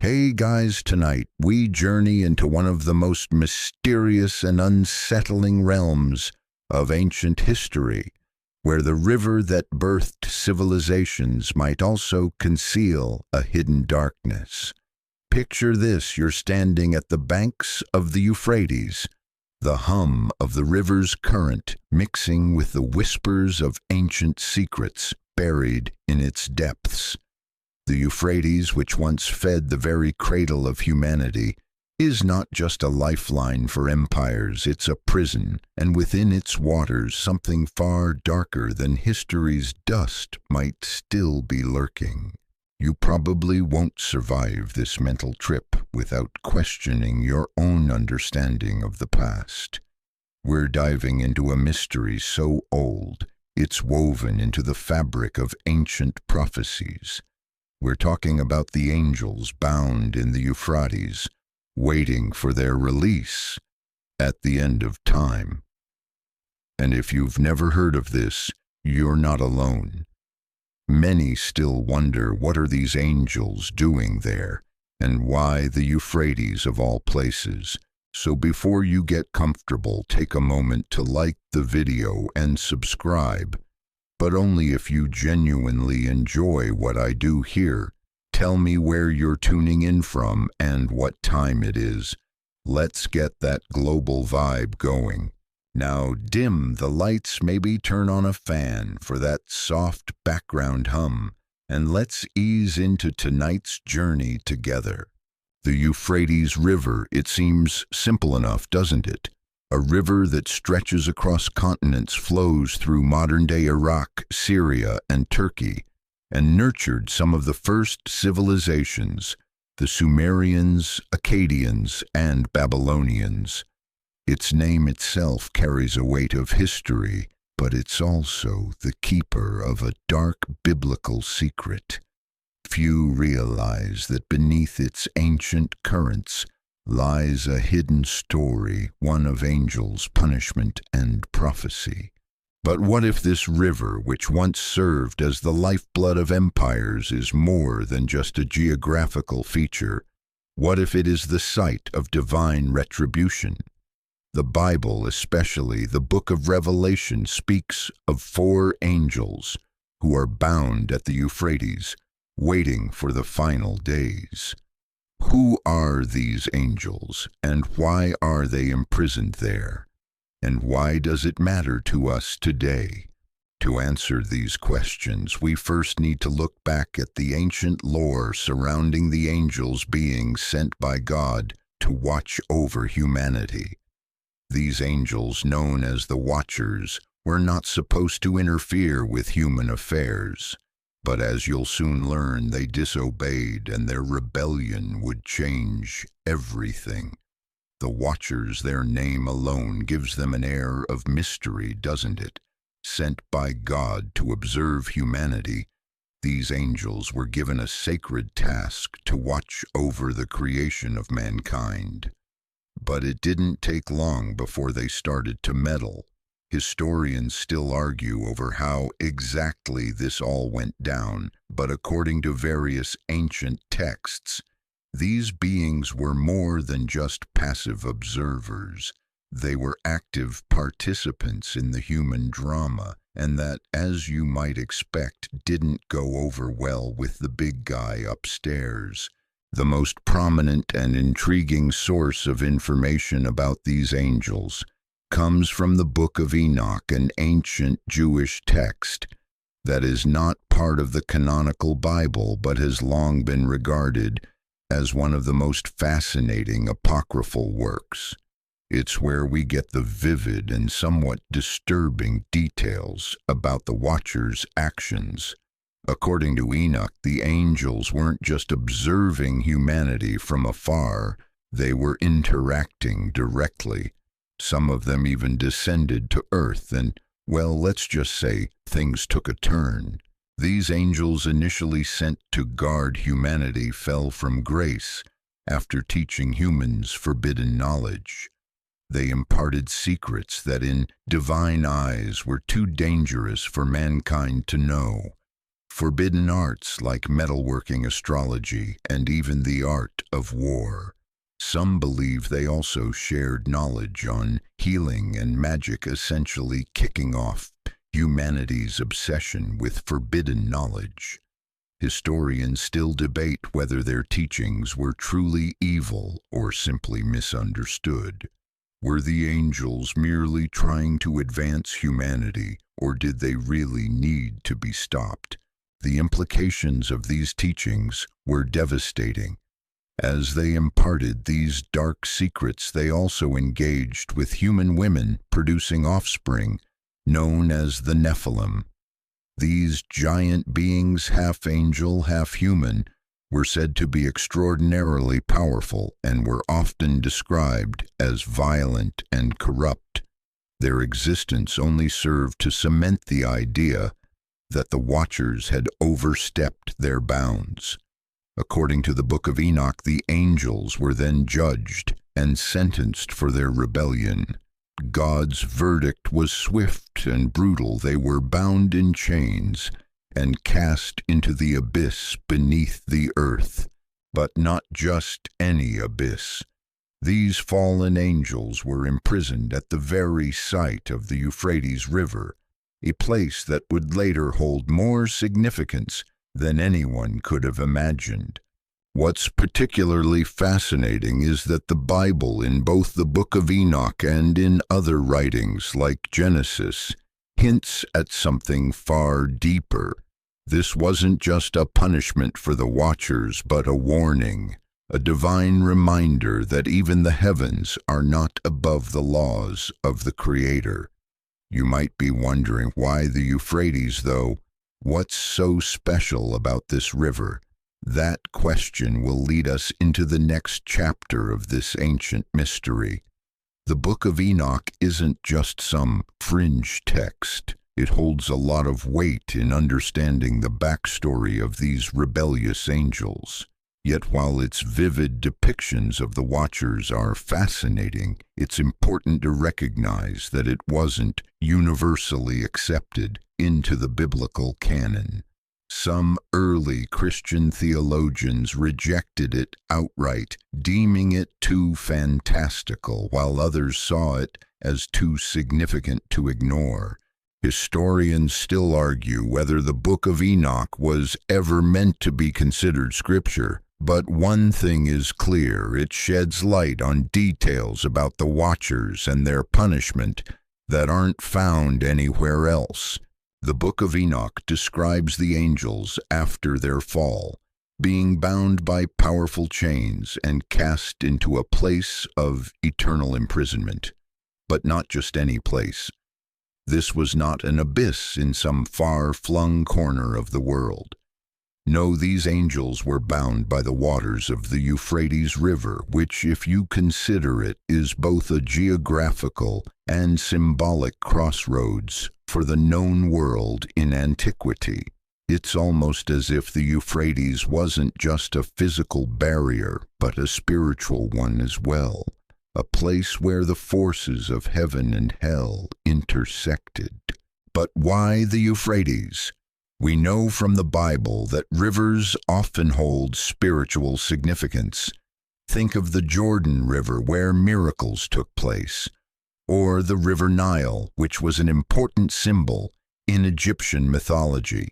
Hey guys, tonight we journey into one of the most mysterious and unsettling realms of ancient history, where the river that birthed civilizations might also conceal a hidden darkness. Picture this: you're standing at the banks of the Euphrates, the hum of the river's current mixing with the whispers of ancient secrets buried in its depths. The Euphrates, which once fed the very cradle of humanity, is not just a lifeline for empires, it's a prison, and within its waters something far darker than history's dust might still be lurking. You probably won't survive this mental trip without questioning your own understanding of the past. We're diving into a mystery so old, it's woven into the fabric of ancient prophecies. We're talking about the angels bound in the Euphrates, waiting for their release at the end of time. And if you've never heard of this, you're not alone. Many still wonder, what are these angels doing there, and why the Euphrates of all places? So before you get comfortable, take a moment to like the video and subscribe. But only if you genuinely enjoy what I do here. Tell me where you're tuning in from and what time it is. Let's get that global vibe going. Now dim the lights, maybe turn on a fan for that soft background hum, and let's ease into tonight's journey together. The Euphrates River, it seems simple enough, doesn't it? A river that stretches across continents, flows through modern-day Iraq, Syria, and Turkey, and nurtured some of the first civilizations, the Sumerians, Akkadians, and Babylonians. Its name itself carries a weight of history, but it's also the keeper of a dark biblical secret. Few realize that beneath its ancient currents lies a hidden story, one of angels, punishment, and prophecy. But what if this river, which once served as the lifeblood of empires, is more than just a geographical feature? What if it is the site of divine retribution? The Bible, especially the book of Revelation, speaks of 4 angels who are bound at the Euphrates, waiting for the final days. Who are these angels, and why are they imprisoned there? And why does it matter to us today? To answer these questions, we first need to look back at the ancient lore surrounding the angels being sent by God to watch over humanity. These angels, known as the Watchers, were not supposed to interfere with human affairs. But as you'll soon learn, they disobeyed, and their rebellion would change everything. The Watchers, their name alone gives them an air of mystery, doesn't it? Sent by God to observe humanity, these angels were given a sacred task to watch over the creation of mankind. But it didn't take long before they started to meddle. Historians still argue over how exactly this all went down, but according to various ancient texts, these beings were more than just passive observers. They were active participants in the human drama, and that, as you might expect, didn't go over well with the big guy upstairs. The most prominent and intriguing source of information about these angels comes from the Book of Enoch, an ancient Jewish text that is not part of the canonical Bible but has long been regarded as one of the most fascinating apocryphal works. It's where we get the vivid and somewhat disturbing details about the Watchers' actions. According to Enoch, the angels weren't just observing humanity from afar, they were interacting directly. Some of them even descended to earth and, well, let's just say things took a turn. These angels, initially sent to guard humanity, fell from grace after teaching humans forbidden knowledge. They imparted secrets that in divine eyes were too dangerous for mankind to know. Forbidden arts like metalworking, astrology, and even the art of war. Some believe they also shared knowledge on healing and magic, essentially kicking off humanity's obsession with forbidden knowledge. Historians still debate whether their teachings were truly evil or simply misunderstood. Were the angels merely trying to advance humanity, or did they really need to be stopped? The implications of these teachings were devastating. As they imparted these dark secrets, they also engaged with human women producing offspring, known as the Nephilim. These giant beings, half angel, half human, were said to be extraordinarily powerful and were often described as violent and corrupt. Their existence only served to cement the idea that the Watchers had overstepped their bounds. According to the Book of Enoch, the angels were then judged and sentenced for their rebellion. God's verdict was swift and brutal. They were bound in chains and cast into the abyss beneath the earth. But not just any abyss. These fallen angels were imprisoned at the very site of the Euphrates River, a place that would later hold more significance than anyone could have imagined. What's particularly fascinating is that the Bible, in both the Book of Enoch and in other writings like Genesis, hints at something far deeper. This wasn't just a punishment for the Watchers, but a warning, a divine reminder that even the heavens are not above the laws of the Creator. You might be wondering, why the Euphrates, though? What's so special about this river? That question will lead us into the next chapter of this ancient mystery. The Book of Enoch isn't just some fringe text. It holds a lot of weight in understanding the backstory of these rebellious angels. Yet while its vivid depictions of the Watchers are fascinating, it's important to recognize that it wasn't universally accepted into the biblical canon. Some early Christian theologians rejected it outright, deeming it too fantastical, while others saw it as too significant to ignore. Historians still argue whether the Book of Enoch was ever meant to be considered scripture, but one thing is clear: it sheds light on details about the Watchers and their punishment that aren't found anywhere else. The Book of Enoch describes the angels after their fall, being bound by powerful chains and cast into a place of eternal imprisonment. But not just any place. This was not an abyss in some far-flung corner of the world. No, these angels were bound by the waters of the Euphrates River, which, if you consider it, is both a geographical and symbolic crossroads for the known world in antiquity. It's almost as if the Euphrates wasn't just a physical barrier, but a spiritual one as well, a place where the forces of heaven and hell intersected. But why the Euphrates? We know from the Bible that rivers often hold spiritual significance. Think of the Jordan River, where miracles took place, or the River Nile, which was an important symbol in Egyptian mythology.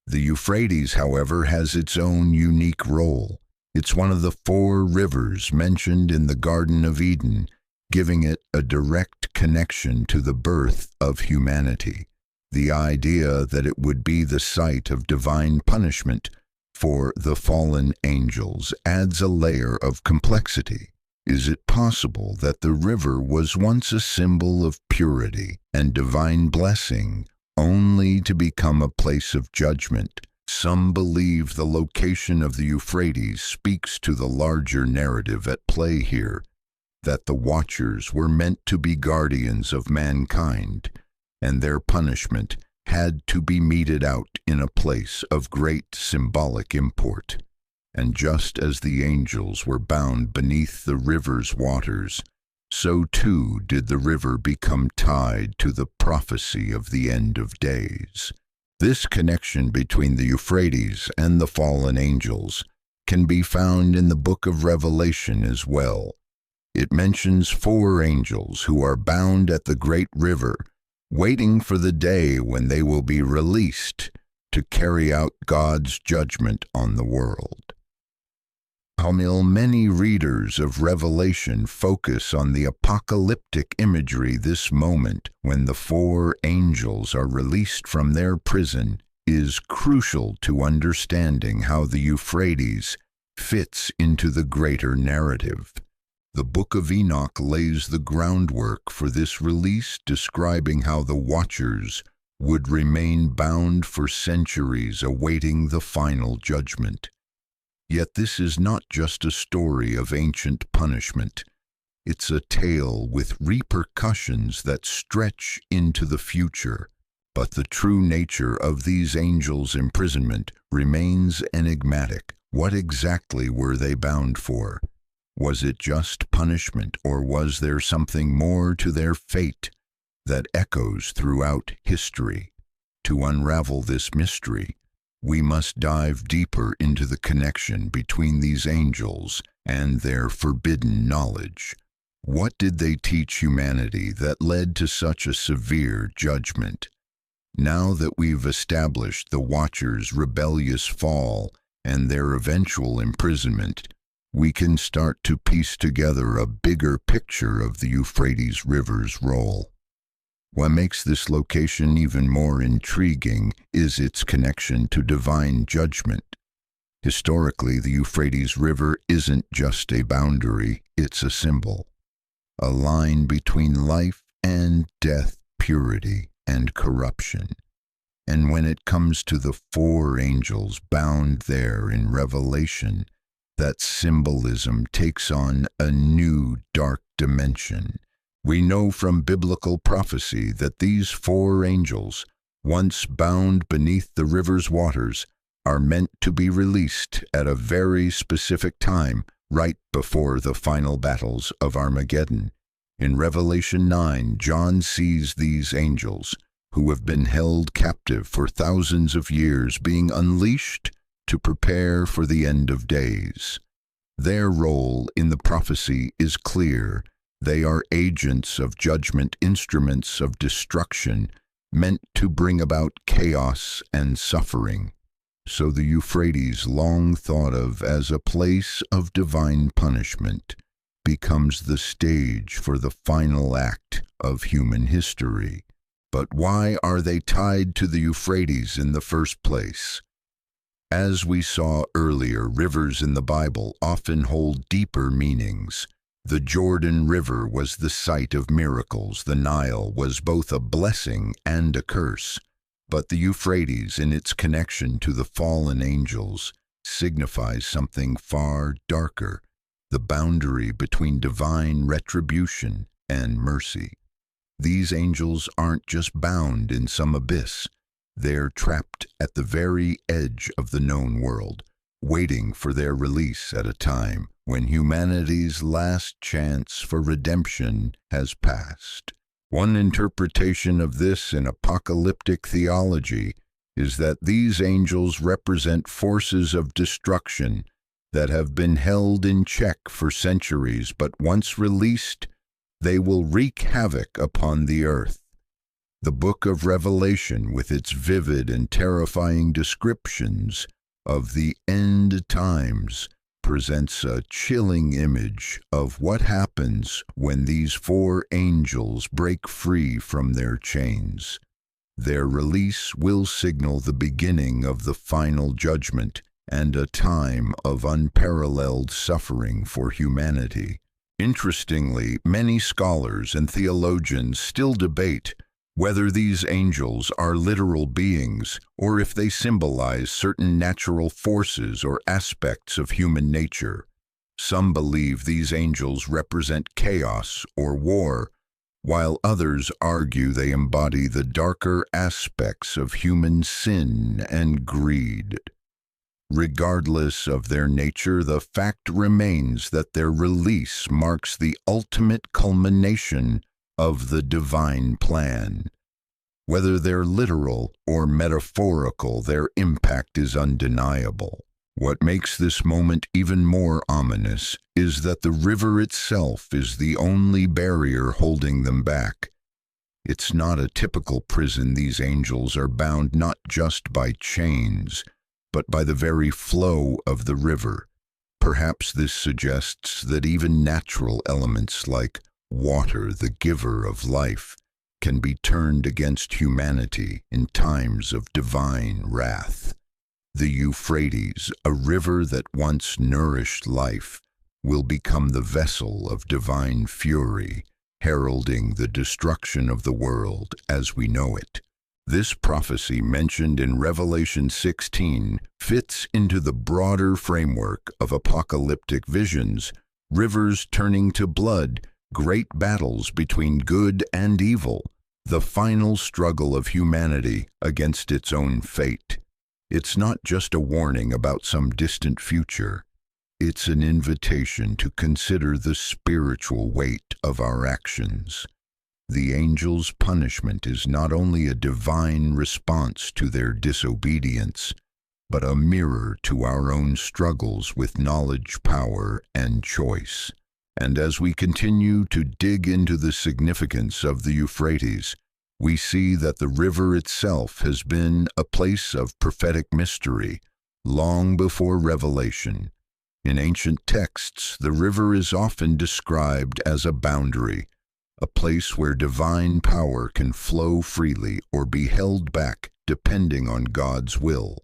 The Euphrates, however, has its own unique role. It's one of the 4 rivers mentioned in the Garden of Eden, giving it a direct connection to the birth of humanity. The idea that it would be the site of divine punishment for the fallen angels adds a layer of complexity. Is it possible that the river was once a symbol of purity and divine blessing, only to become a place of judgment? Some believe the location of the Euphrates speaks to the larger narrative at play here, that the Watchers were meant to be guardians of mankind, and their punishment had to be meted out in a place of great symbolic import. And just as the angels were bound beneath the river's waters, so too did the river become tied to the prophecy of the end of days. This connection between the Euphrates and the fallen angels can be found in the book of Revelation as well. It mentions 4 angels who are bound at the great river, waiting for the day when they will be released to carry out God's judgment on the world. While many readers of Revelation focus on the apocalyptic imagery, this moment when the 4 angels are released from their prison is crucial to understanding how the Euphrates fits into the greater narrative. The Book of Enoch lays the groundwork for this release, describing how the Watchers would remain bound for centuries awaiting the final judgment. Yet this is not just a story of ancient punishment. It's a tale with repercussions that stretch into the future. But the true nature of these angels' imprisonment remains enigmatic. What exactly were they bound for? Was it just punishment, or was there something more to their fate that echoes throughout history? To unravel this mystery, we must dive deeper into the connection between these angels and their forbidden knowledge. What did they teach humanity that led to such a severe judgment? Now that we've established the Watchers' rebellious fall and their eventual imprisonment, we can start to piece together a bigger picture of the Euphrates River's role. What makes this location even more intriguing is its connection to divine judgment. Historically, the Euphrates River isn't just a boundary, it's a symbol. A line between life and death, purity and corruption. And when it comes to the 4 angels bound there in Revelation, that symbolism takes on a new dark dimension. We know from biblical prophecy that these 4 angels, once bound beneath the river's waters, are meant to be released at a very specific time, right before the final battles of Armageddon. In Revelation 9, John sees these angels, who have been held captive for thousands of years, being unleashed to prepare for the end of days. Their role in the prophecy is clear. They are agents of judgment, instruments of destruction, meant to bring about chaos and suffering. So the Euphrates, long thought of as a place of divine punishment, becomes the stage for the final act of human history. But why are they tied to the Euphrates in the first place? As we saw earlier, rivers in the Bible often hold deeper meanings. The Jordan River was the site of miracles. The Nile was both a blessing and a curse. But the Euphrates, in its connection to the fallen angels, signifies something far darker, the boundary between divine retribution and mercy. These angels aren't just bound in some abyss. They're trapped at the very edge of the known world, waiting for their release at a time when humanity's last chance for redemption has passed. One interpretation of this in apocalyptic theology is that these angels represent forces of destruction that have been held in check for centuries, but once released, they will wreak havoc upon the earth. The book of Revelation, with its vivid and terrifying descriptions of the end times, presents a chilling image of what happens when these 4 angels break free from their chains. Their release will signal the beginning of the final judgment and a time of unparalleled suffering for humanity. Interestingly, many scholars and theologians still debate whether these angels are literal beings or if they symbolize certain natural forces or aspects of human nature. Some believe these angels represent chaos or war, while others argue they embody the darker aspects of human sin and greed. Regardless of their nature, the fact remains that their release marks the ultimate culmination of the divine plan. Whether they're literal or metaphorical, their impact is undeniable. What makes this moment even more ominous is that the river itself is the only barrier holding them back. It's not a typical prison. These angels are bound not just by chains, but by the very flow of the river. Perhaps this suggests that even natural elements like water, the giver of life, can be turned against humanity in times of divine wrath. The Euphrates, a river that once nourished life, will become the vessel of divine fury, heralding the destruction of the world as we know it. This prophecy mentioned in Revelation 16 fits into the broader framework of apocalyptic visions, rivers turning to blood, great battles between good and evil, the final struggle of humanity against its own fate. It's not just a warning about some distant future. It's an invitation to consider the spiritual weight of our actions. The angels' punishment is not only a divine response to their disobedience, but a mirror to our own struggles with knowledge, power, and choice. And as we continue to dig into the significance of the Euphrates, we see that the river itself has been a place of prophetic mystery long before Revelation. In ancient texts, the river is often described as a boundary, a place where divine power can flow freely or be held back depending on God's will.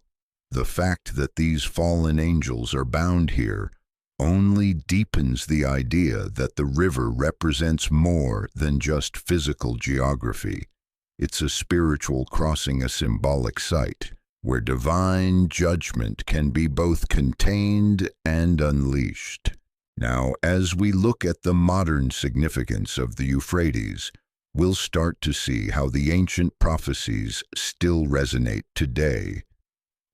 The fact that these fallen angels are bound here only deepens the idea that the river represents more than just physical geography. It's a spiritual crossing, a symbolic site where divine judgment can be both contained and unleashed. Now, as we look at the modern significance of the Euphrates, we'll start to see how the ancient prophecies still resonate today.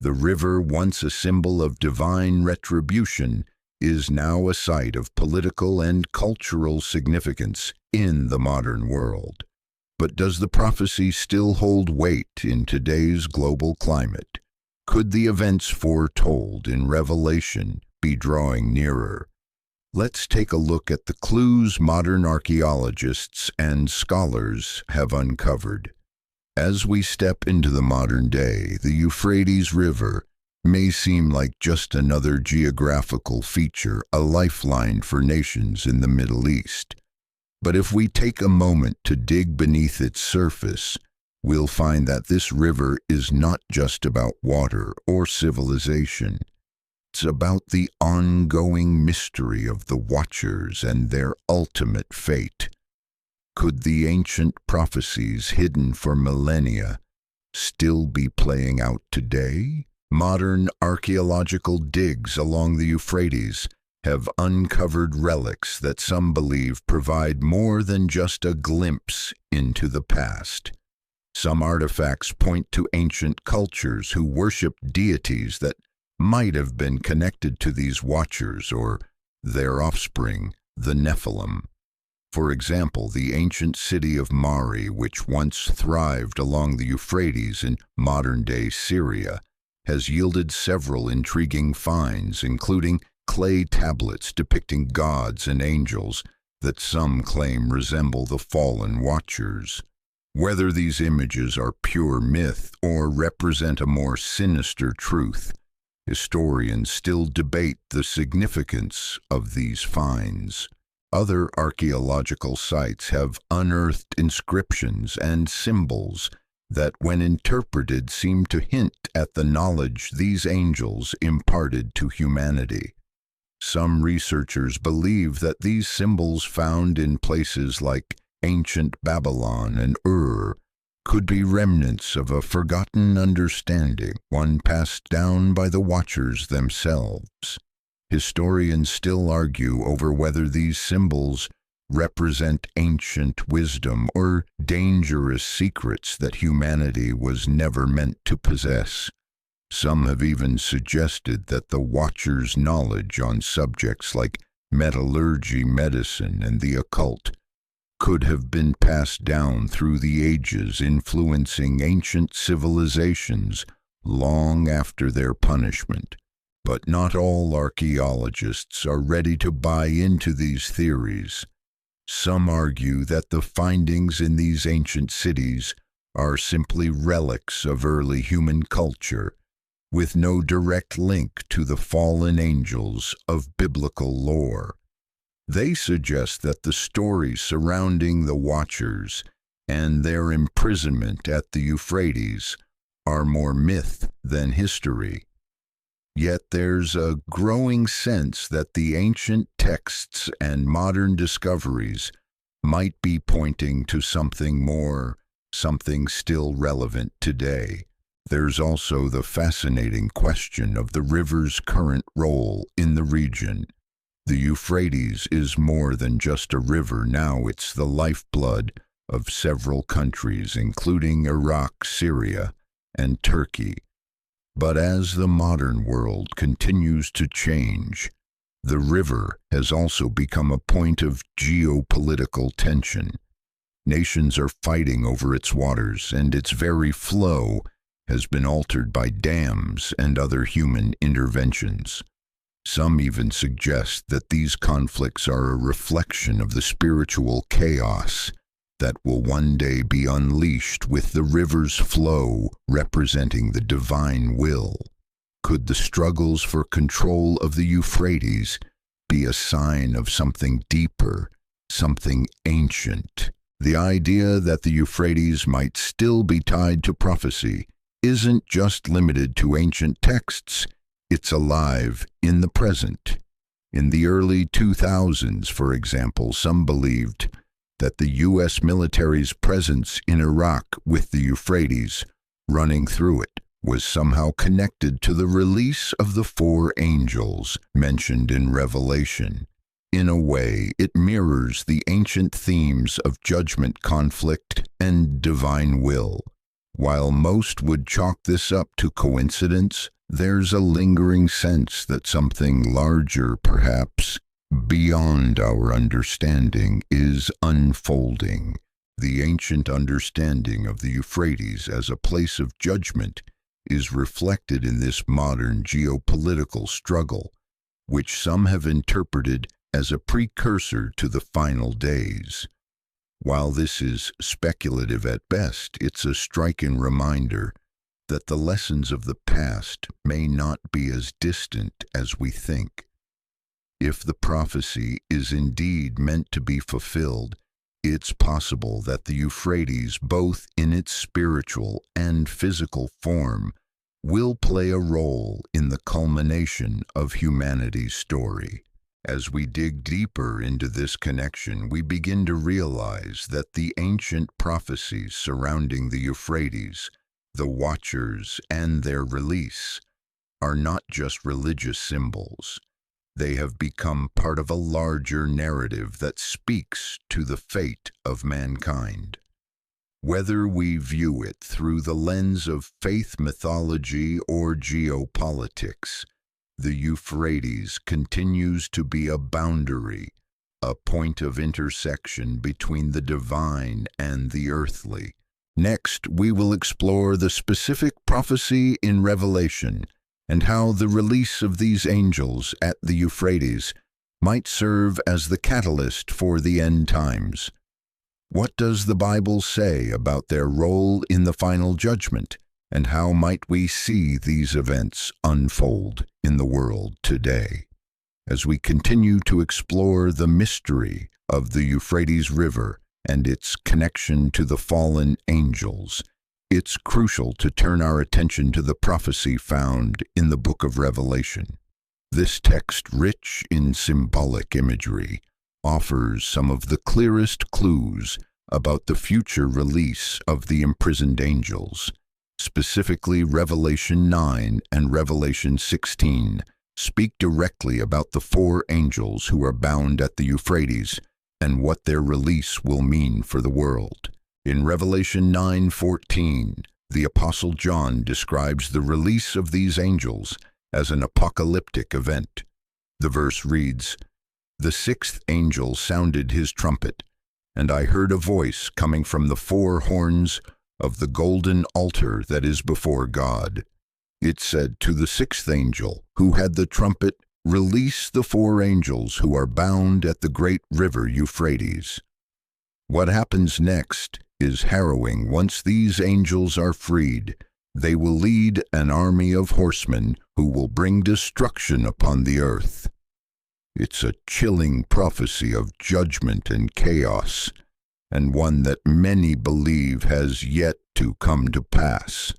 The river, once a symbol of divine retribution, is now a site of political and cultural significance in the modern world. But does the prophecy still hold weight in today's global climate? Could the events foretold in Revelation be drawing nearer? Let's take a look at the clues modern archaeologists and scholars have uncovered. As we step into the modern day, the Euphrates River may seem like just another geographical feature, a lifeline for nations in the Middle East. But if we take a moment to dig beneath its surface, we'll find that this river is not just about water or civilization. It's about the ongoing mystery of the Watchers and their ultimate fate. Could the ancient prophecies hidden for millennia still be playing out today? Modern archaeological digs along the Euphrates have uncovered relics that some believe provide more than just a glimpse into the past. Some artifacts point to ancient cultures who worshiped deities that might have been connected to these Watchers or their offspring, the Nephilim. For example, the ancient city of Mari, which once thrived along the Euphrates in modern-day Syria, has yielded several intriguing finds, including clay tablets depicting gods and angels that some claim resemble the fallen Watchers. Whether these images are pure myth or represent a more sinister truth, historians still debate the significance of these finds. Other archaeological sites have unearthed inscriptions and symbols that, when interpreted, seem to hint at the knowledge these angels imparted to humanity. Some researchers believe that these symbols found in places like ancient Babylon and Ur could be remnants of a forgotten understanding, one passed down by the Watchers themselves. Historians still argue over whether these symbols represent ancient wisdom or dangerous secrets that humanity was never meant to possess. Some have even suggested that the Watchers' knowledge on subjects like metallurgy, medicine, and the occult could have been passed down through the ages, influencing ancient civilizations long after their punishment. But not all archaeologists are ready to buy into these theories. Some argue that the findings in these ancient cities are simply relics of early human culture, with no direct link to the fallen angels of biblical lore. They suggest that the stories surrounding the Watchers and their imprisonment at the Euphrates are more myth than history. Yet there's a growing sense that the ancient texts and modern discoveries might be pointing to something more, something still relevant today. There's also the fascinating question of the river's current role in the region. The Euphrates is more than just a river now, it's the lifeblood of several countries, including Iraq, Syria, and Turkey. But as the modern world continues to change, the river has also become a point of geopolitical tension. Nations are fighting over its waters, and its very flow has been altered by dams and other human interventions. Some even suggest that these conflicts are a reflection of the spiritual chaos that will one day be unleashed, with the river's flow representing the divine will. Could the struggles for control of the Euphrates be a sign of something deeper, something ancient? The idea that the Euphrates might still be tied to prophecy isn't just limited to ancient texts. It's alive in the present. In the early 2000s, for example, some believed that the U.S. military's presence in Iraq, with the Euphrates running through it, was somehow connected to the release of the four angels mentioned in Revelation. In a way, it mirrors the ancient themes of judgment, conflict, and divine will. While most would chalk this up to coincidence, there's a lingering sense that something larger, perhaps beyond our understanding, is unfolding. The ancient understanding of the Euphrates as a place of judgment is reflected in this modern geopolitical struggle, which some have interpreted as a precursor to the final days. While this is speculative at best, it's a striking reminder that the lessons of the past may not be as distant as we think. If the prophecy is indeed meant to be fulfilled, it's possible that the Euphrates, both in its spiritual and physical form, will play a role in the culmination of humanity's story. As we dig deeper into this connection, we begin to realize that the ancient prophecies surrounding the Euphrates, the Watchers, and their release are not just religious symbols. They have become part of a larger narrative that speaks to the fate of mankind. Whether we view it through the lens of faith, mythology, or geopolitics, the Euphrates continues to be a boundary, a point of intersection between the divine and the earthly. Next, we will explore the specific prophecy in Revelation and how the release of these angels at the Euphrates might serve as the catalyst for the end times. What does the Bible say about their role in the final judgment, and how might we see these events unfold in the world today? As we continue to explore the mystery of the Euphrates River and its connection to the fallen angels, it's crucial to turn our attention to the prophecy found in the book of Revelation. This text, rich in symbolic imagery, offers some of the clearest clues about the future release of the imprisoned angels. Specifically, Revelation 9 and Revelation 16 speak directly about the four angels who are bound at the Euphrates and what their release will mean for the world. In Revelation 9:14, the Apostle John describes the release of these angels as an apocalyptic event. The verse reads, "The sixth angel sounded his trumpet, and I heard a voice coming from the four horns of the golden altar that is before God. It said to the sixth angel, who had the trumpet, "Release the four angels who are bound at the great river Euphrates." What happens next is harrowing. Once these angels are freed, they will lead an army of horsemen who will bring destruction upon the earth. It's a chilling prophecy of judgment and chaos, and one that many believe has yet to come to pass.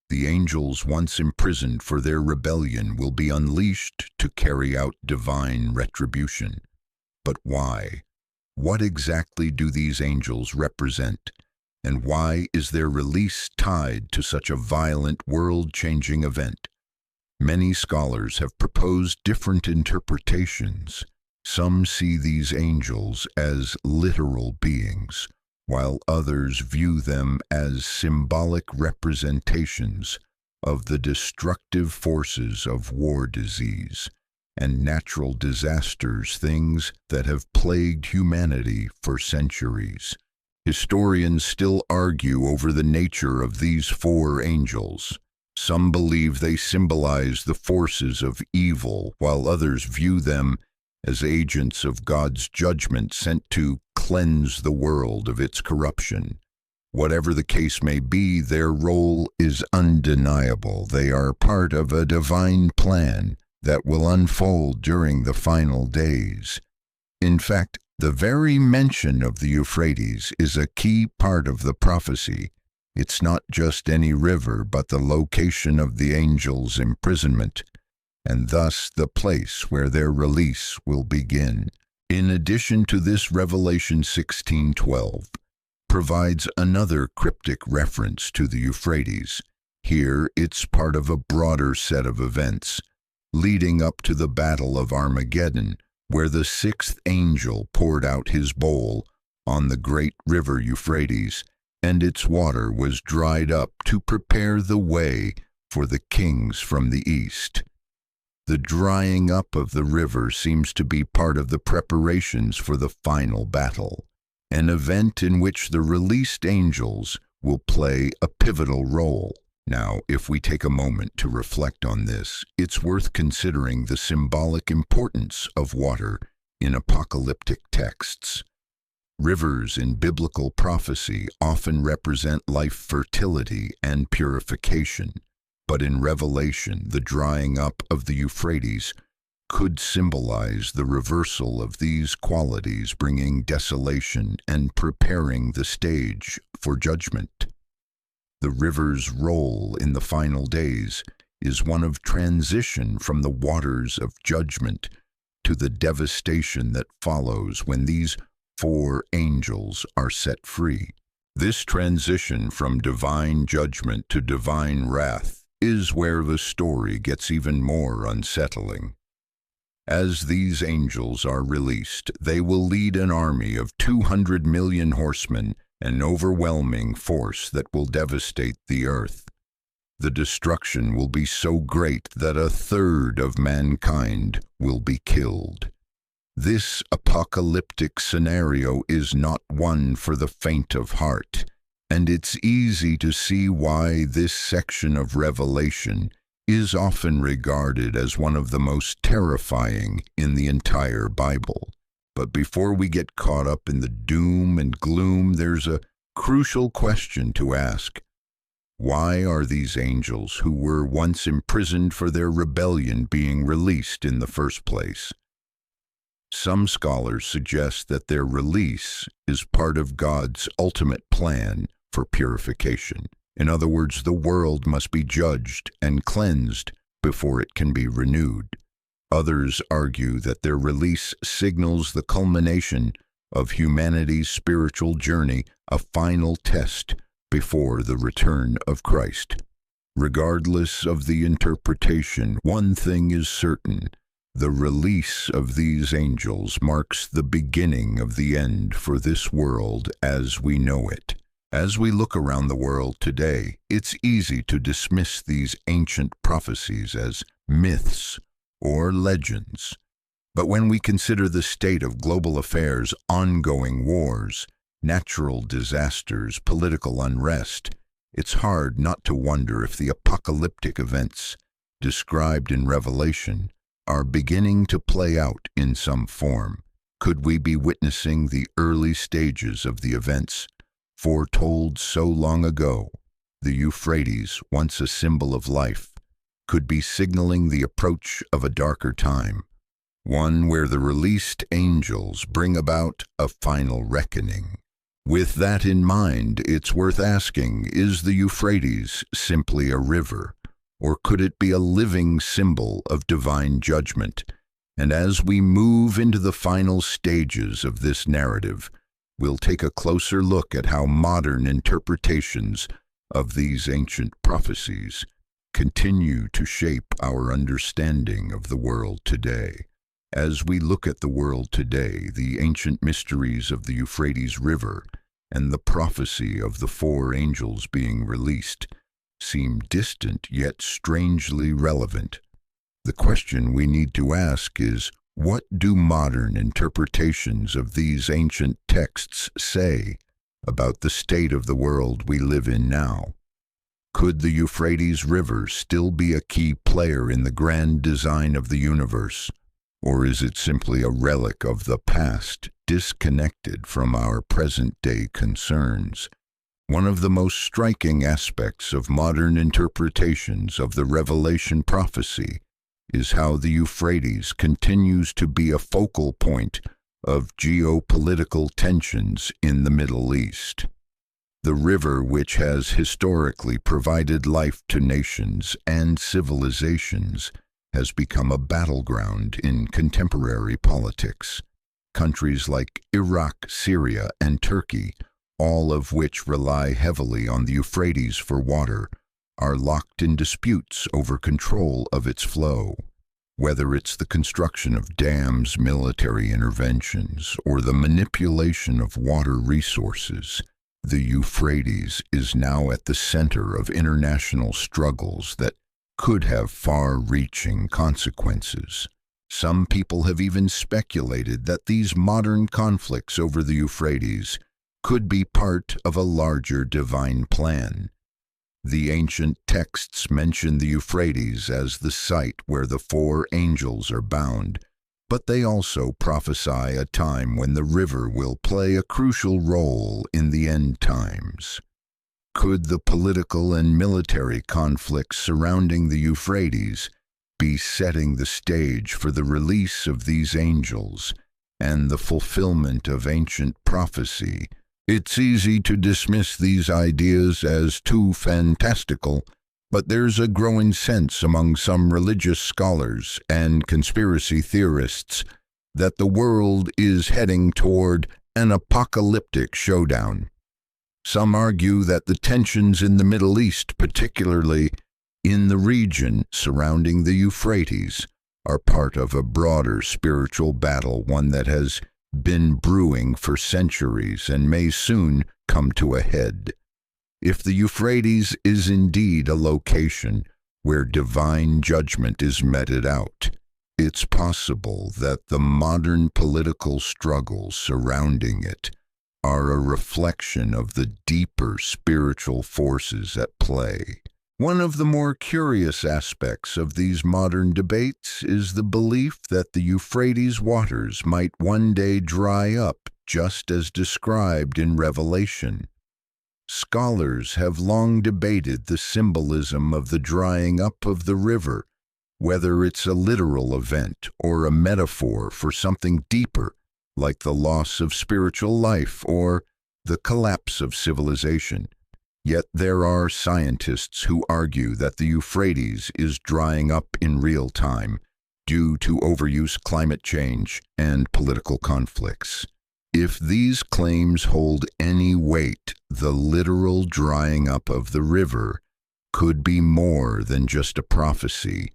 The angels once imprisoned for their rebellion will be unleashed to carry out divine retribution. But why? What exactly do these angels represent? And why is their release tied to such a violent, world-changing event? Many scholars have proposed different interpretations. Some see these angels as literal beings, while others view them as symbolic representations of the destructive forces of war, disease, and natural disasters, things that have plagued humanity for centuries. Historians still argue over the nature of these four angels. Some believe they symbolize the forces of evil, while others view them as agents of God's judgment sent to cleanse the world of its corruption. Whatever the case may be, their role is undeniable. They are part of a divine plan that will unfold during the final days. In fact, the very mention of the Euphrates is a key part of the prophecy. It's not just any river, but the location of the angels' imprisonment, and thus the place where their release will begin. In addition to this, Revelation 16:12 provides another cryptic reference to the Euphrates. Here, it's part of a broader set of events leading up to the Battle of Armageddon, where the sixth angel poured out his bowl on the great river Euphrates, and its water was dried up to prepare the way for the kings from the east. The drying up of the river seems to be part of the preparations for the final battle, an event in which the released angels will play a pivotal role. Now, if we take a moment to reflect on this, it's worth considering the symbolic importance of water in apocalyptic texts. Rivers in biblical prophecy often represent life, fertility, and purification, but in Revelation, the drying up of the Euphrates could symbolize the reversal of these qualities, bringing desolation and preparing the stage for judgment. The river's role in the final days is one of transition from the waters of judgment to the devastation that follows when these four angels are set free. This transition from divine judgment to divine wrath is where the story gets even more unsettling. As these angels are released, they will lead an army of 200 million horsemen, an overwhelming force that will devastate the earth. The destruction will be so great that a third of mankind will be killed. This apocalyptic scenario is not one for the faint of heart, and it's easy to see why this section of Revelation is often regarded as one of the most terrifying in the entire Bible. But before we get caught up in the doom and gloom, there's a crucial question to ask. Why are these angels who were once imprisoned for their rebellion being released in the first place? Some scholars suggest that their release is part of God's ultimate plan for purification. In other words, the world must be judged and cleansed before it can be renewed. Others argue that their release signals the culmination of humanity's spiritual journey, a final test before the return of Christ. Regardless of the interpretation, one thing is certain: the release of these angels marks the beginning of the end for this world as we know it. As we look around the world today, it's easy to dismiss these ancient prophecies as myths or legends. But when we consider the state of global affairs, ongoing wars, natural disasters, political unrest, it's hard not to wonder if the apocalyptic events described in Revelation are beginning to play out in some form. Could we be witnessing the early stages of the events foretold so long ago? The Euphrates, once a symbol of life, could be signaling the approach of a darker time, one where the released angels bring about a final reckoning. With that in mind, it's worth asking, is the Euphrates simply a river, or could it be a living symbol of divine judgment? And as we move into the final stages of this narrative, we'll take a closer look at how modern interpretations of these ancient prophecies continue to shape our understanding of the world today. As we look at the world today, the ancient mysteries of the Euphrates River and the prophecy of the 4 angels being released seem distant yet strangely relevant. The question we need to ask is, what do modern interpretations of these ancient texts say about the state of the world we live in now? Could the Euphrates River still be a key player in the grand design of the universe? Or is it simply a relic of the past, disconnected from our present-day concerns? One of the most striking aspects of modern interpretations of the Revelation prophecy is how the Euphrates continues to be a focal point of geopolitical tensions in the Middle East. The river, which has historically provided life to nations and civilizations, has become a battleground in contemporary politics. Countries like Iraq, Syria, and Turkey, all of which rely heavily on the Euphrates for water, are locked in disputes over control of its flow. Whether it's the construction of dams, military interventions, or the manipulation of water resources, the Euphrates is now at the center of international struggles that could have far-reaching consequences. Some people have even speculated that these modern conflicts over the Euphrates could be part of a larger divine plan. The ancient texts mention the Euphrates as the site where the 4 angels are bound, but they also prophesy a time when the river will play a crucial role in the end times. Could the political and military conflicts surrounding the Euphrates be setting the stage for the release of these angels and the fulfillment of ancient prophecy? It's easy to dismiss these ideas as too fantastical, but there's a growing sense among some religious scholars and conspiracy theorists that the world is heading toward an apocalyptic showdown. Some argue that the tensions in the Middle East, particularly in the region surrounding the Euphrates, are part of a broader spiritual battle, one that has been brewing for centuries and may soon come to a head. If the Euphrates is indeed a location where divine judgment is meted out, it's possible that the modern political struggles surrounding it are a reflection of the deeper spiritual forces at play. One of the more curious aspects of these modern debates is the belief that the Euphrates waters might one day dry up, just as described in Revelation. Scholars have long debated the symbolism of the drying up of the river, whether it's a literal event or a metaphor for something deeper, like the loss of spiritual life or the collapse of civilization. Yet there are scientists who argue that the Euphrates is drying up in real time due to overuse, climate change, and political conflicts. If these claims hold any weight, the literal drying up of the river could be more than just a prophecy.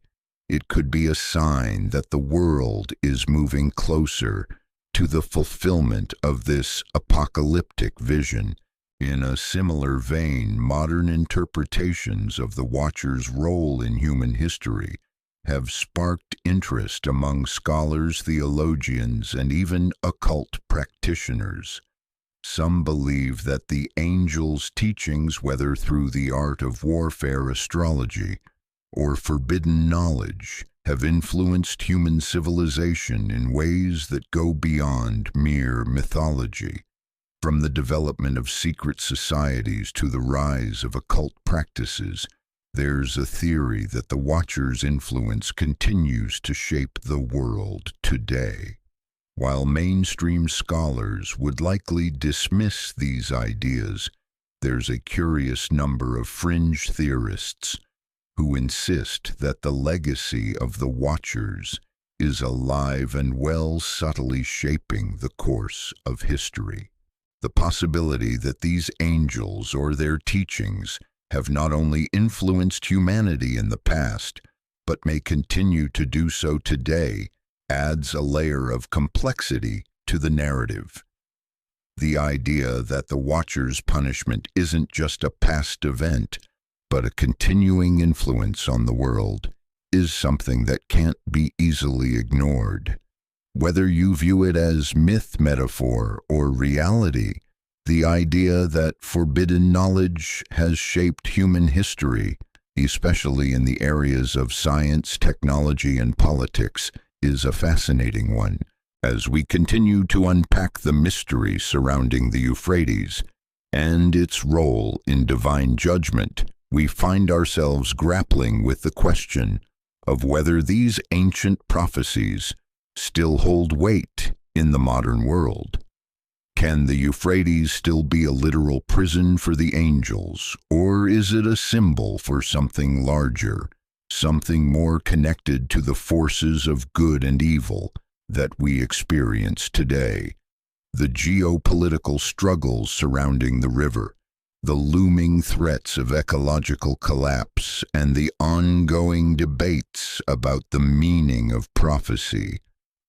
It could be a sign that the world is moving closer to the fulfillment of this apocalyptic vision. In a similar vein, modern interpretations of the Watcher's role in human history have sparked interest among scholars, theologians, and even occult practitioners. Some believe that the angels' teachings, whether through the art of warfare, astrology, or forbidden knowledge, have influenced human civilization in ways that go beyond mere mythology. From the development of secret societies to the rise of occult practices, there's a theory that the Watcher's influence continues to shape the world today. While mainstream scholars would likely dismiss these ideas, there's a curious number of fringe theorists who insist that the legacy of the Watchers is alive and well, subtly shaping the course of history. The possibility that these angels or their teachings have not only influenced humanity in the past, but may continue to do so today, adds a layer of complexity to the narrative. The idea that the Watcher's punishment isn't just a past event, but a continuing influence on the world, is something that can't be easily ignored. Whether you view it as myth, metaphor, or reality, the idea that forbidden knowledge has shaped human history, especially in the areas of science, technology, and politics, is a fascinating one. As we continue to unpack the mystery surrounding the Euphrates and its role in divine judgment, we find ourselves grappling with the question of whether these ancient prophecies still hold weight in the modern world. Can the Euphrates still be a literal prison for the angels, or is it a symbol for something larger, something more connected to the forces of good and evil that we experience today? The geopolitical struggles surrounding the river, the looming threats of ecological collapse, and the ongoing debates about the meaning of prophecy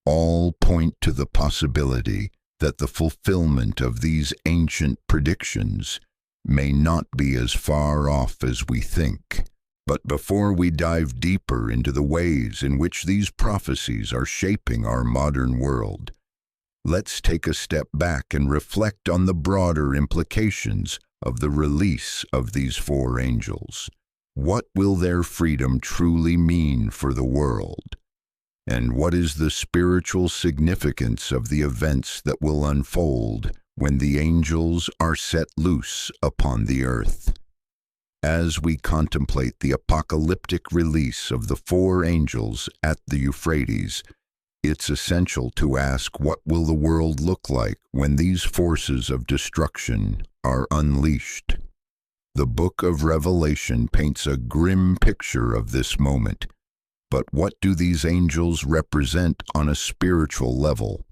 all point to the possibility that the fulfillment of these ancient predictions may not be as far off as we think. But before we dive deeper into the ways in which these prophecies are shaping our modern world, let's take a step back and reflect on the broader implications of the release of these four angels. What will their freedom truly mean for the world? And what is the spiritual significance of the events that will unfold when the angels are set loose upon the earth? As we contemplate the apocalyptic release of the four angels at the Euphrates, it's essential to ask, what will the world look like when these forces of destruction are unleashed? The book of Revelation paints a grim picture of this moment. But what do these angels represent on a spiritual level?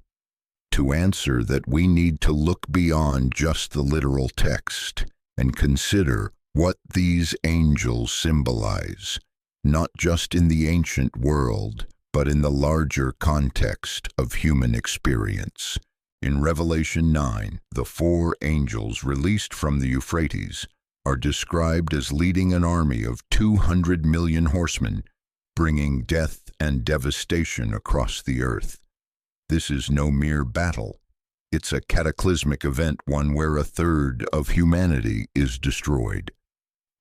To answer that, we need to look beyond just the literal text and consider what these angels symbolize, not just in the ancient world, but in the larger context of human experience. In Revelation 9, the four angels released from the Euphrates are described as leading an army of 200 million horsemen, bringing death and devastation across the earth. This is no mere battle. It's a cataclysmic event, one where a third of humanity is destroyed.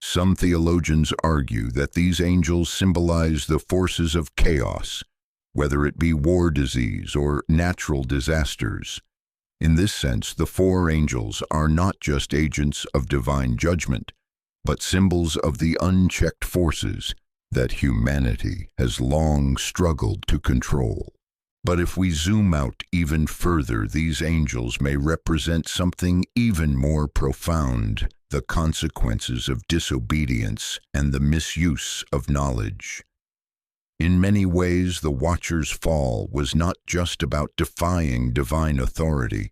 Some theologians argue that these angels symbolize the forces of chaos, whether it be war, disease, or natural disasters. In this sense, the four angels are not just agents of divine judgment, but symbols of the unchecked forces that humanity has long struggled to control. But if we zoom out even further, these angels may represent something even more profound: the consequences of disobedience and the misuse of knowledge. In many ways, the Watcher's fall was not just about defying divine authority.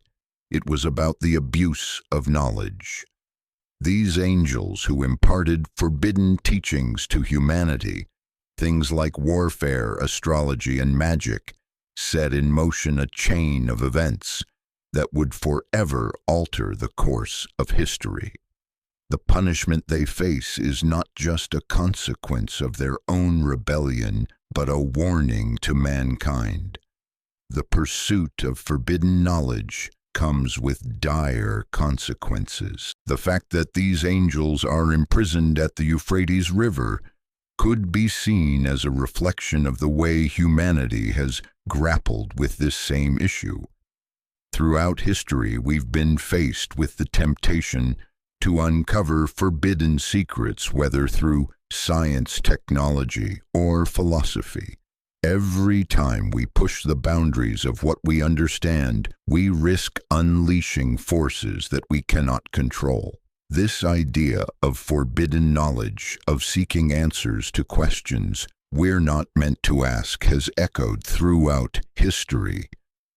It was about the abuse of knowledge. These angels who imparted forbidden teachings to humanity, things like warfare, astrology, and magic, set in motion a chain of events that would forever alter the course of history. The punishment they face is not just a consequence of their own rebellion, but a warning to mankind. The pursuit of forbidden knowledge, comes with dire consequences. The fact that these angels are imprisoned at the Euphrates River could be seen as a reflection of the way humanity has grappled with this same issue. Throughout history, we've been faced with the temptation to uncover forbidden secrets, whether through science, technology, or philosophy. Every time we push the boundaries of what we understand, we risk unleashing forces that we cannot control. This idea of forbidden knowledge, of seeking answers to questions we're not meant to ask, has echoed throughout history.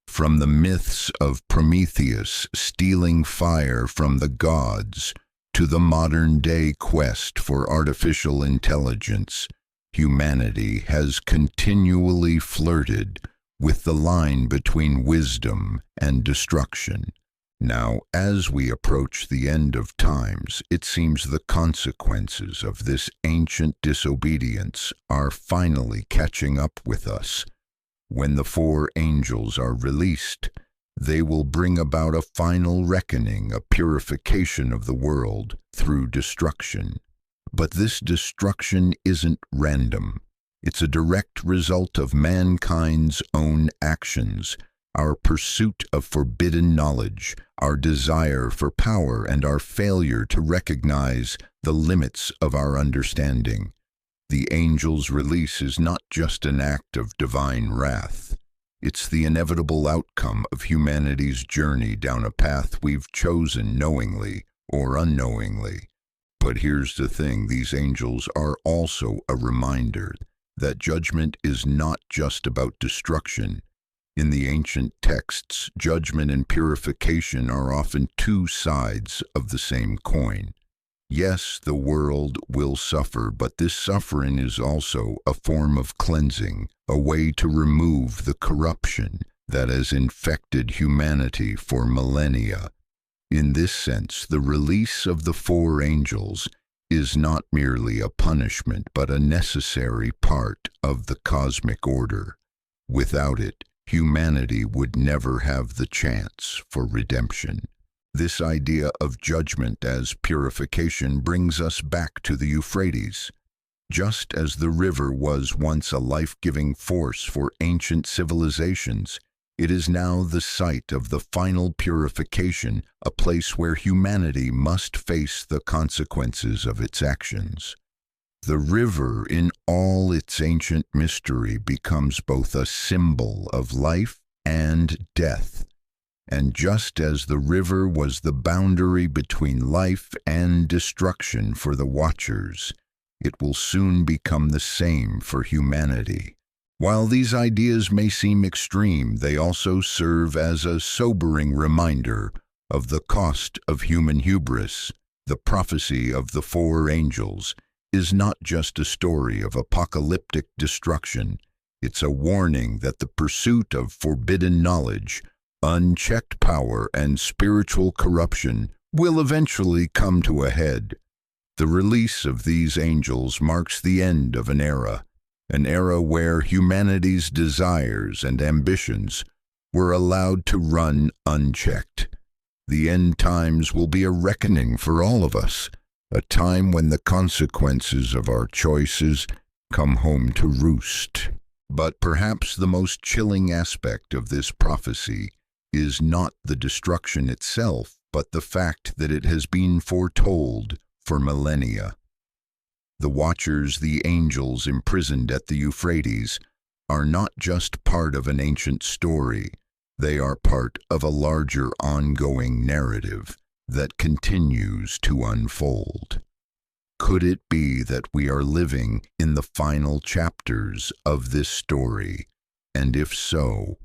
From the myths of Prometheus stealing fire from the gods to the modern-day quest for artificial intelligence, humanity has continually flirted with the line between wisdom and destruction. Now, as we approach the end of times, it seems the consequences of this ancient disobedience are finally catching up with us. When the four angels are released, they will bring about a final reckoning, a purification of the world through destruction. But this destruction isn't random. It's a direct result of mankind's own actions, our pursuit of forbidden knowledge, our desire for power, and our failure to recognize the limits of our understanding. The angel's release is not just an act of divine wrath. It's the inevitable outcome of humanity's journey down a path we've chosen knowingly or unknowingly. But here's the thing, these angels are also a reminder that judgment is not just about destruction. In the ancient texts, judgment and purification are often two sides of the same coin. Yes, the world will suffer, but this suffering is also a form of cleansing, a way to remove the corruption that has infected humanity for millennia. In this sense, the release of the four angels is not merely a punishment, but a necessary part of the cosmic order. Without it, humanity would never have the chance for redemption. This idea of judgment as purification brings us back to the Euphrates. Just as the river was once a life-giving force for ancient civilizations, it is now the site of the final purification, a place where humanity must face the consequences of its actions. The river, in all its ancient mystery, becomes both a symbol of life and death. And just as the river was the boundary between life and destruction for the Watchers, it will soon become the same for humanity. While these ideas may seem extreme, they also serve as a sobering reminder of the cost of human hubris. The prophecy of the four angels is not just a story of apocalyptic destruction. It's a warning that the pursuit of forbidden knowledge, unchecked power, and spiritual corruption will eventually come to a head. The release of these angels marks the end of an era where humanity's desires and ambitions were allowed to run unchecked. The end times will be a reckoning for all of us, a time when the consequences of our choices come home to roost. But perhaps the most chilling aspect of this prophecy is not the destruction itself, but the fact that it has been foretold for millennia. The Watchers, the angels imprisoned at the Euphrates, are not just part of an ancient story. They are part of a larger ongoing narrative that continues to unfold. Could it be that we are living in the final chapters of this story? And if so,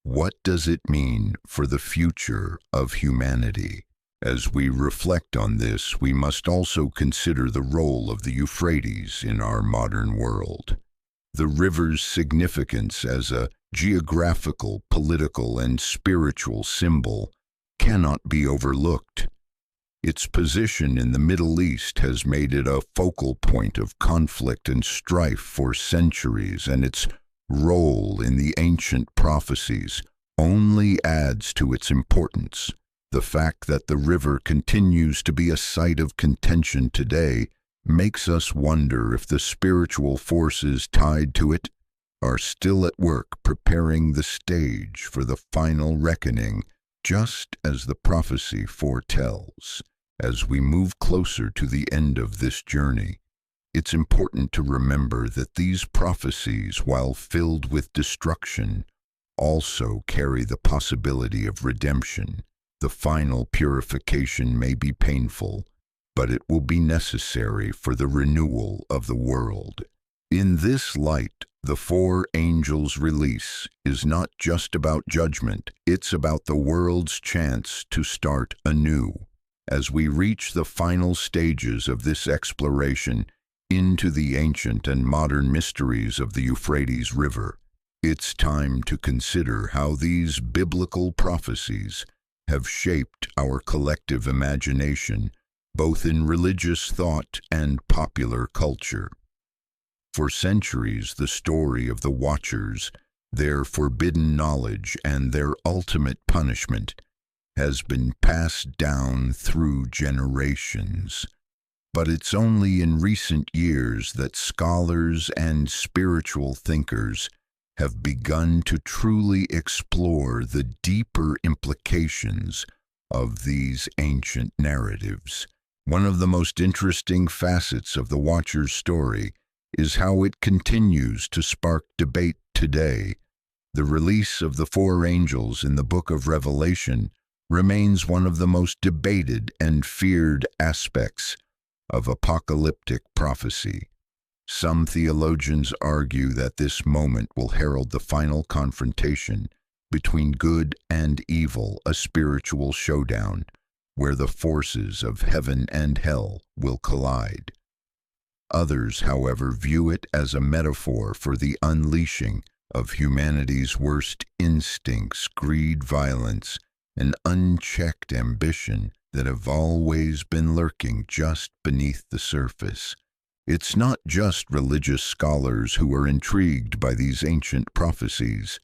what does it mean for the future of humanity? As we reflect on this, we must also consider the role of the Euphrates in our modern world. The river's significance as a geographical, political, and spiritual symbol cannot be overlooked. Its position in the Middle East has made it a focal point of conflict and strife for centuries, and its role in the ancient prophecies only adds to its importance. The fact that the river continues to be a site of contention today makes us wonder if the spiritual forces tied to it are still at work preparing the stage for the final reckoning, just as the prophecy foretells. As we move closer to the end of this journey, it's important to remember that these prophecies, while filled with destruction, also carry the possibility of redemption. The final purification may be painful, but it will be necessary for the renewal of the world. In this light, the four angels' release is not just about judgment, it's about the world's chance to start anew. As we reach the final stages of this exploration into the ancient and modern mysteries of the Euphrates River, it's time to consider how these biblical prophecies have shaped our collective imagination, both in religious thought and popular culture. For centuries, the story of the Watchers, their forbidden knowledge, and their ultimate punishment has been passed down through generations. But it's only in recent years that scholars and spiritual thinkers have begun to truly explore the deeper implications of these ancient narratives. One of the most interesting facets of the Watcher's story is how it continues to spark debate today. The release of the four angels in the book of Revelation remains one of the most debated and feared aspects of apocalyptic prophecy. Some theologians argue that this moment will herald the final confrontation between good and evil, a spiritual showdown where the forces of heaven and hell will collide. Others, however, view it as a metaphor for the unleashing of humanity's worst instincts, greed, violence, and unchecked ambition that have always been lurking just beneath the surface. It's not just religious scholars who are intrigued by these ancient prophecies.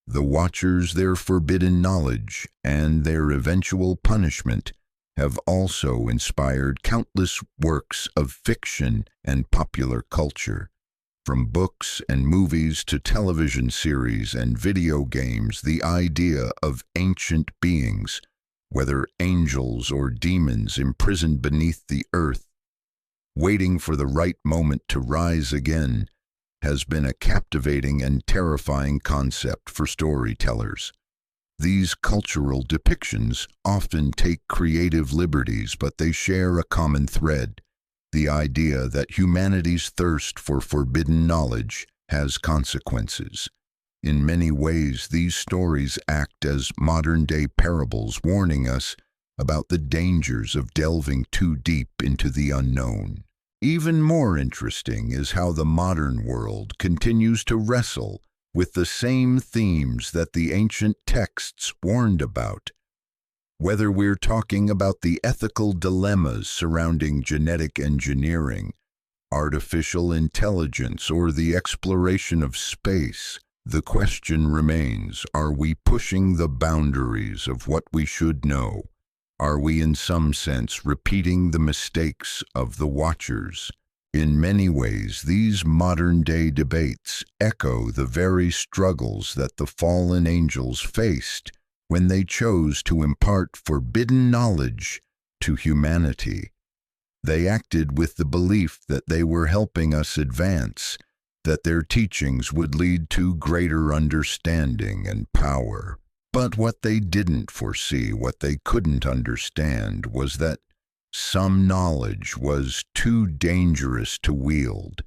The Watchers, their forbidden knowledge, and their eventual punishment have also inspired countless works of fiction and popular culture. From books and movies to television series and video games, the idea of ancient beings, whether angels or demons imprisoned beneath the earth, waiting for the right moment to rise again, has been a captivating and terrifying concept for storytellers. These cultural depictions often take creative liberties, but they share a common thread: the idea that humanity's thirst for forbidden knowledge has consequences. In many ways, these stories act as modern-day parables, warning us about the dangers of delving too deep into the unknown. Even more interesting is how the modern world continues to wrestle with the same themes that the ancient texts warned about. Whether we're talking about the ethical dilemmas surrounding genetic engineering, artificial intelligence, or the exploration of space, the question remains: are we pushing the boundaries of what we should know? Are we, in some sense, repeating the mistakes of the Watchers? In many ways, these modern-day debates echo the very struggles that the fallen angels faced when they chose to impart forbidden knowledge to humanity. They acted with the belief that they were helping us advance, that their teachings would lead to greater understanding and power. But what they didn't foresee, what they couldn't understand, was that some knowledge was too dangerous to wield.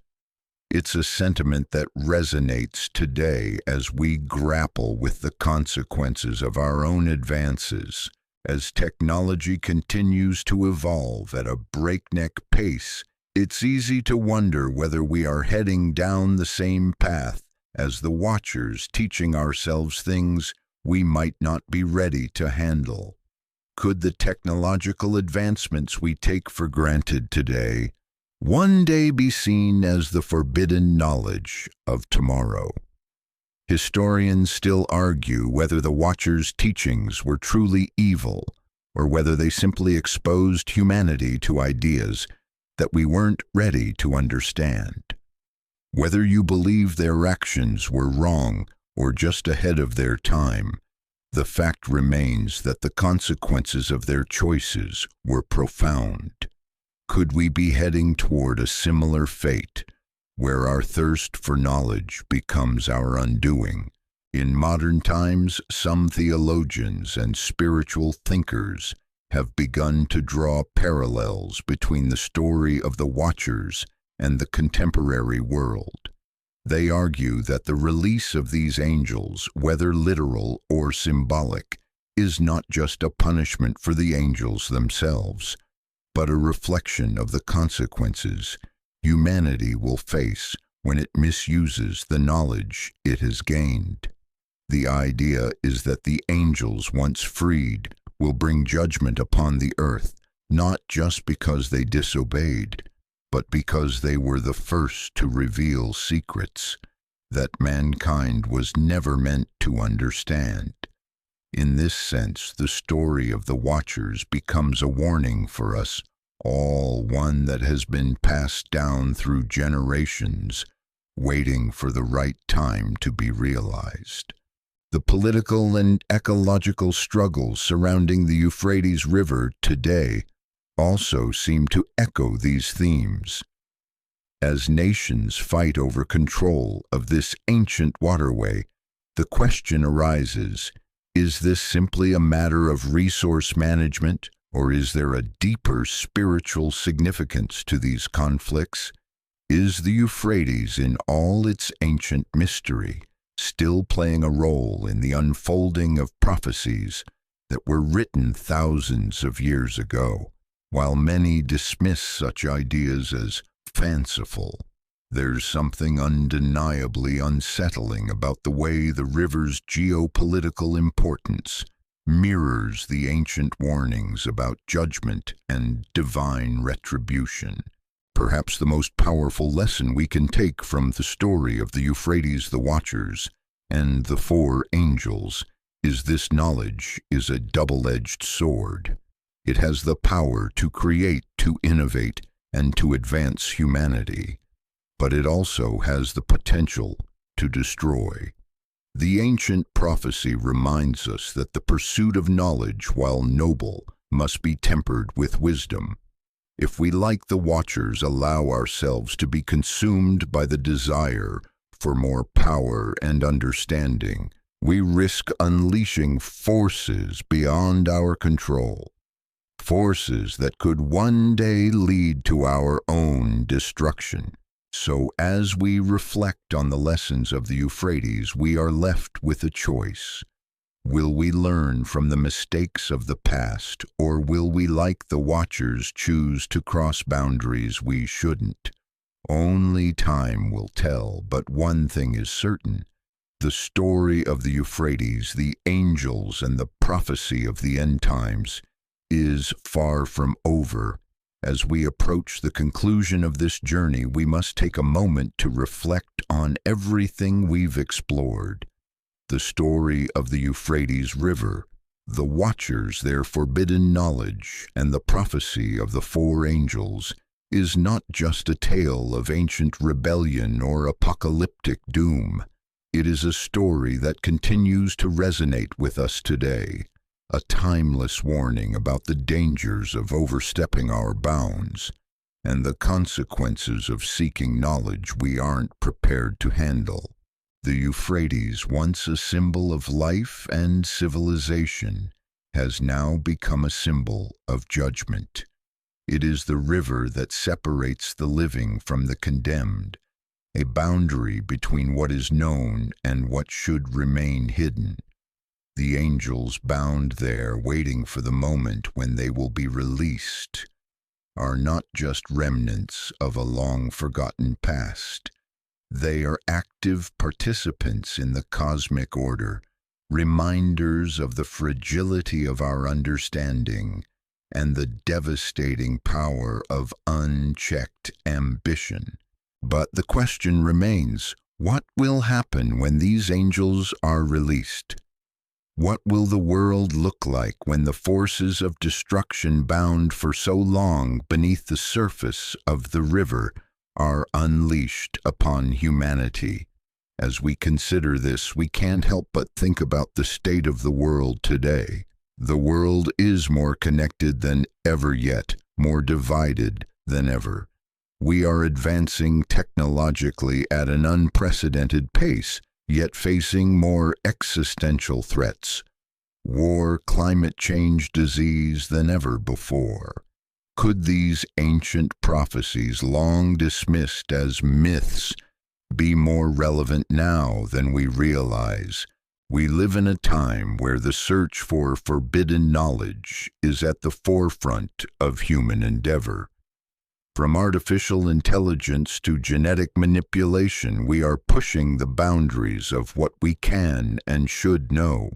It's a sentiment that resonates today as we grapple with the consequences of our own advances. As technology continues to evolve at a breakneck pace, it's easy to wonder whether we are heading down the same path as the Watchers, teaching ourselves things we might not be ready to handle. Could the technological advancements we take for granted today one day be seen as the forbidden knowledge of tomorrow? Historians still argue whether the Watchers' teachings were truly evil or whether they simply exposed humanity to ideas that we weren't ready to understand. Whether you believe their actions were wrong or just ahead of their time, the fact remains that the consequences of their choices were profound. Could we be heading toward a similar fate, where our thirst for knowledge becomes our undoing? In modern times, some theologians and spiritual thinkers have begun to draw parallels between the story of the Watchers and the contemporary world. They argue that the release of these angels, whether literal or symbolic, is not just a punishment for the angels themselves, but a reflection of the consequences humanity will face when it misuses the knowledge it has gained. The idea is that the angels, once freed, will bring judgment upon the earth, not just because they disobeyed, but because they were the first to reveal secrets that mankind was never meant to understand. In this sense, the story of the Watchers becomes a warning for us all, one that has been passed down through generations, waiting for the right time to be realized. The political and ecological struggles surrounding the Euphrates River today also seem to echo these themes. As nations fight over control of this ancient waterway, the question arises, is this simply a matter of resource management, or is there a deeper spiritual significance to these conflicts? Is the Euphrates, in all its ancient mystery, still playing a role in the unfolding of prophecies that were written thousands of years ago? While many dismiss such ideas as fanciful, there's something undeniably unsettling about the way the river's geopolitical importance mirrors the ancient warnings about judgment and divine retribution. Perhaps the most powerful lesson we can take from the story of the Euphrates, the Watchers, and the four angels is this: knowledge is a double-edged sword. It has the power to create, to innovate, and to advance humanity, but it also has the potential to destroy. The ancient prophecy reminds us that the pursuit of knowledge, while noble, must be tempered with wisdom. If we, like the Watchers, allow ourselves to be consumed by the desire for more power and understanding, we risk unleashing forces beyond our control. Forces that could one day lead to our own destruction. So as we reflect on the lessons of the Euphrates, we are left with a choice. Will we learn from the mistakes of the past, or will we, like the Watchers, choose to cross boundaries we shouldn't? Only time will tell, but one thing is certain. The story of the Euphrates, the angels, and the prophecy of the end times is far from over. As we approach the conclusion of this journey, we must take a moment to reflect on everything we've explored. The story of the Euphrates River, the Watchers, their forbidden knowledge, and the prophecy of the four angels is not just a tale of ancient rebellion or apocalyptic doom. It is a story that continues to resonate with us today. A timeless warning about the dangers of overstepping our bounds and the consequences of seeking knowledge we aren't prepared to handle. The Euphrates, once a symbol of life and civilization, has now become a symbol of judgment. It is the river that separates the living from the condemned, a boundary between what is known and what should remain hidden. The angels bound there, waiting for the moment when they will be released, are not just remnants of a long-forgotten past. They are active participants in the cosmic order, reminders of the fragility of our understanding and the devastating power of unchecked ambition. But the question remains, What will happen when these angels are released? What will the world look like when the forces of destruction bound for so long beneath the surface of the river are unleashed upon humanity? As we consider this, we can't help but think about the state of the world today. The world is more connected than ever yet, more divided than ever. We are advancing technologically at an unprecedented pace, yet facing more existential threats: war, climate change, disease than ever before. Could these ancient prophecies, long dismissed as myths, be more relevant now than we realize? We live in a time where the search for forbidden knowledge is at the forefront of human endeavor. From artificial intelligence to genetic manipulation, we are pushing the boundaries of what we can and should know.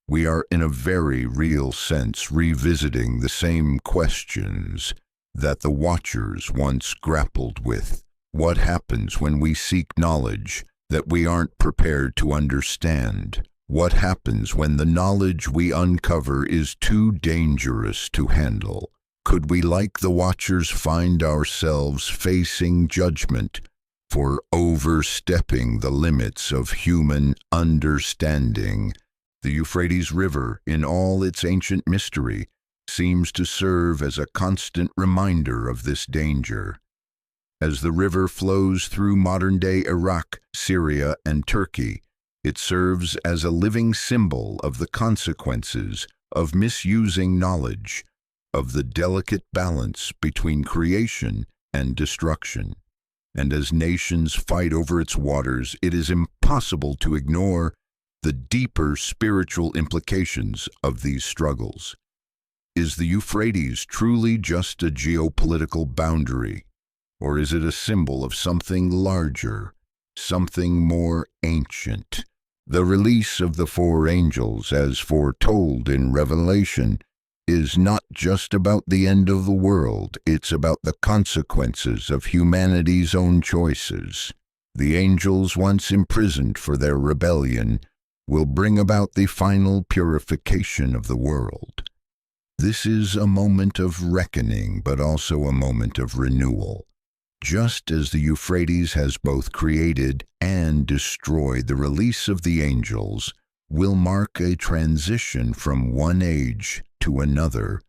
We are, in a very real sense, revisiting the same questions that the Watchers once grappled with. What happens when we seek knowledge that we aren't prepared to understand? What happens when the knowledge we uncover is too dangerous to handle? Could we, like the Watchers, find ourselves facing judgment for overstepping the limits of human understanding? The Euphrates River, in all its ancient mystery, seems to serve as a constant reminder of this danger. As the river flows through modern-day Iraq, Syria, and Turkey, it serves as a living symbol of the consequences of misusing knowledge, of the delicate balance between creation and destruction. And as nations fight over its waters, it is impossible to ignore the deeper spiritual implications of these struggles. Is the Euphrates truly just a geopolitical boundary, or is it a symbol of something larger, something more ancient? The release of the four angels, as foretold in Revelation, is not just about the end of the world, it's about the consequences of humanity's own choices. The angels, once imprisoned for their rebellion, will bring about the final purification of the world. This is a moment of reckoning, but also a moment of renewal. Just as the Euphrates has both created and destroyed, the release of the angels will mark a transition from one age to another,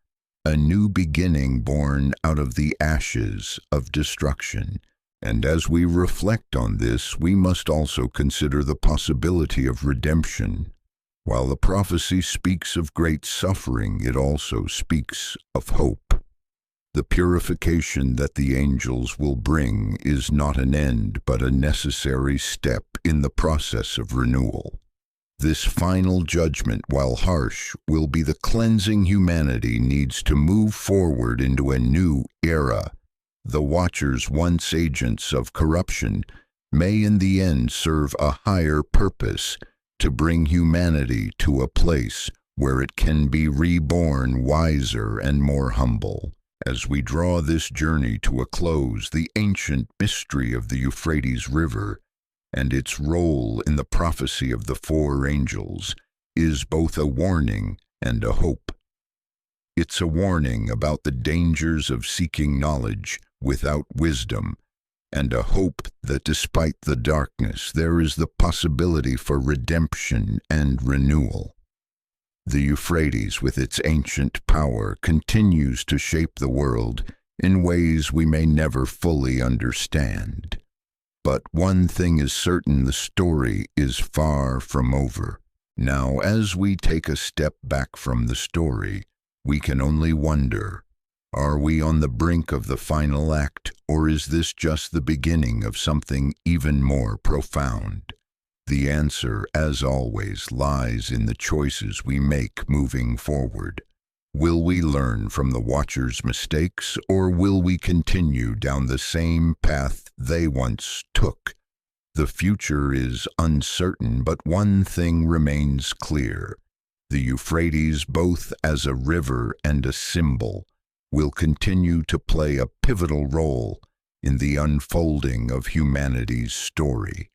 a new beginning born out of the ashes of destruction. And as we reflect on this, we must also consider the possibility of redemption. While the prophecy speaks of great suffering, it also speaks of hope. The purification that the angels will bring is not an end, but a necessary step in the process of renewal. This final judgment, while harsh, will be the cleansing humanity needs to move forward into a new era. The Watchers, once agents of corruption, may in the end serve a higher purpose, to bring humanity to a place where it can be reborn wiser and more humble. As we draw this journey to a close, the ancient mystery of the Euphrates River and its role in the prophecy of the four angels is both a warning and a hope. It's a warning about the dangers of seeking knowledge without wisdom, and a hope that despite the darkness, there is the possibility for redemption and renewal. The Euphrates, with its ancient power, continues to shape the world in ways we may never fully understand. But one thing is certain: the story is far from over. Now, as we take a step back from the story, we can only wonder, are we on the brink of the final act, or is this just the beginning of something even more profound? The answer, as always, lies in the choices we make moving forward. Will we learn from the Watchers' mistakes, or will we continue down the same path they once took? The future is uncertain, but one thing remains clear. The Euphrates, both as a river and a symbol, will continue to play a pivotal role in the unfolding of humanity's story.